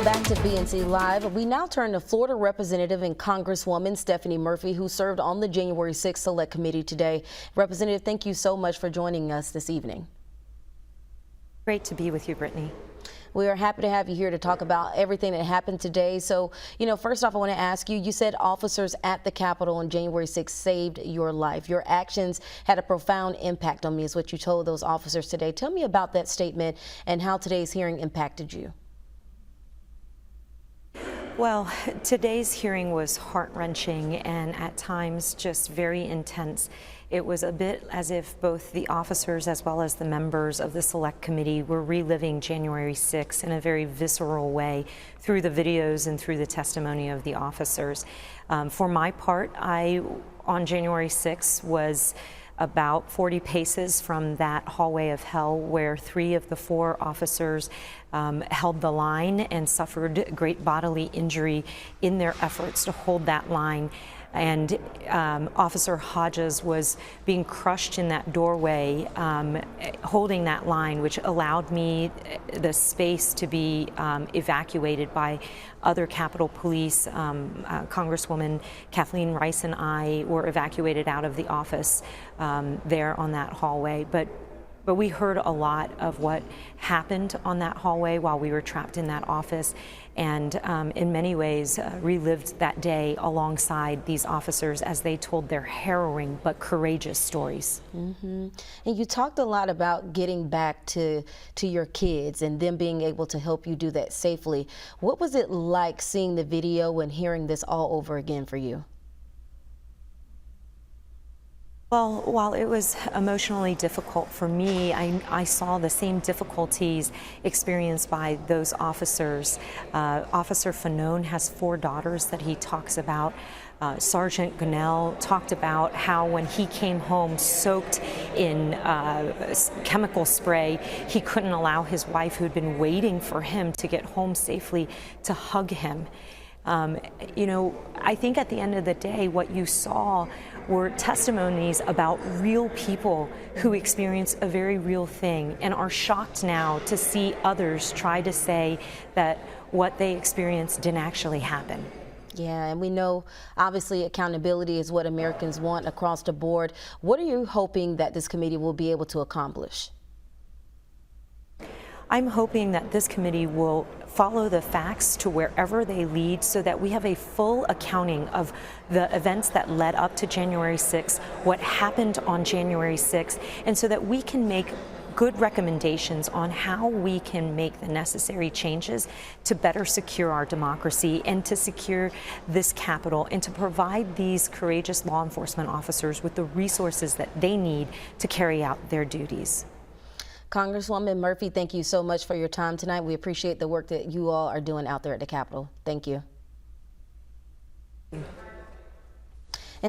Welcome back to BNC Live. We now turn to Florida Representative and Congresswoman Stephanie Murphy, who served on the January 6th Select Committee today. Representative, thank you so much for joining us this evening. Great to be with you, Brittany. We are happy to have you here to talk about everything that happened today. So, first off, I want to ask you, you said officers at the Capitol on January 6th saved your life. Your actions had a profound impact on me, is what you told those officers today. Tell me about that statement and how today's hearing impacted you. Well, today's hearing was heart-wrenching and at times just very intense. It was a bit as if both the officers as well as the members of the Select Committee were reliving January 6th in a very visceral way through the videos and through the testimony of the officers. For my part, on January 6th was about 40 paces from that hallway of hell where 3 of the 4 officers held the line and suffered great bodily injury in their efforts to hold that line. And Officer Hodges was being crushed in that doorway, holding that line, which allowed me the space to be evacuated by other Capitol Police. Congresswoman Kathleen Rice and I were evacuated out of the office there on that hallway. But we heard a lot of what happened on that hallway while we were trapped in that office, and in many ways relived that day alongside these officers as they told their harrowing but courageous stories. And you talked a lot about getting back to your kids and them being able to help you do that safely. What was it like seeing the video and hearing this all over again for you? Well, while it was emotionally difficult for me, I saw the same difficulties experienced by those officers. Officer Fanone has 4 daughters that he talks about. Sergeant Gunnell talked about how when he came home soaked in chemical spray, he couldn't allow his wife, who'd been waiting for him to get home safely, to hug him. I think at the end of the day, what you saw were testimonies about real people who experienced a very real thing and are shocked now to see others try to say that what they experienced didn't actually happen. Yeah, and we know obviously accountability is what Americans want across the board. What are you hoping that this committee will be able to accomplish? I'm hoping that this committee will follow the facts to wherever they lead so that we have a full accounting of the events that led up to January 6th, what happened on January 6th, and so that we can make good recommendations on how we can make the necessary changes to better secure our democracy and to secure this Capitol and to provide these courageous law enforcement officers with the resources that they need to carry out their duties. Congresswoman Murphy, thank you so much for your time tonight. We appreciate the work that you all are doing out there at the Capitol. Thank you.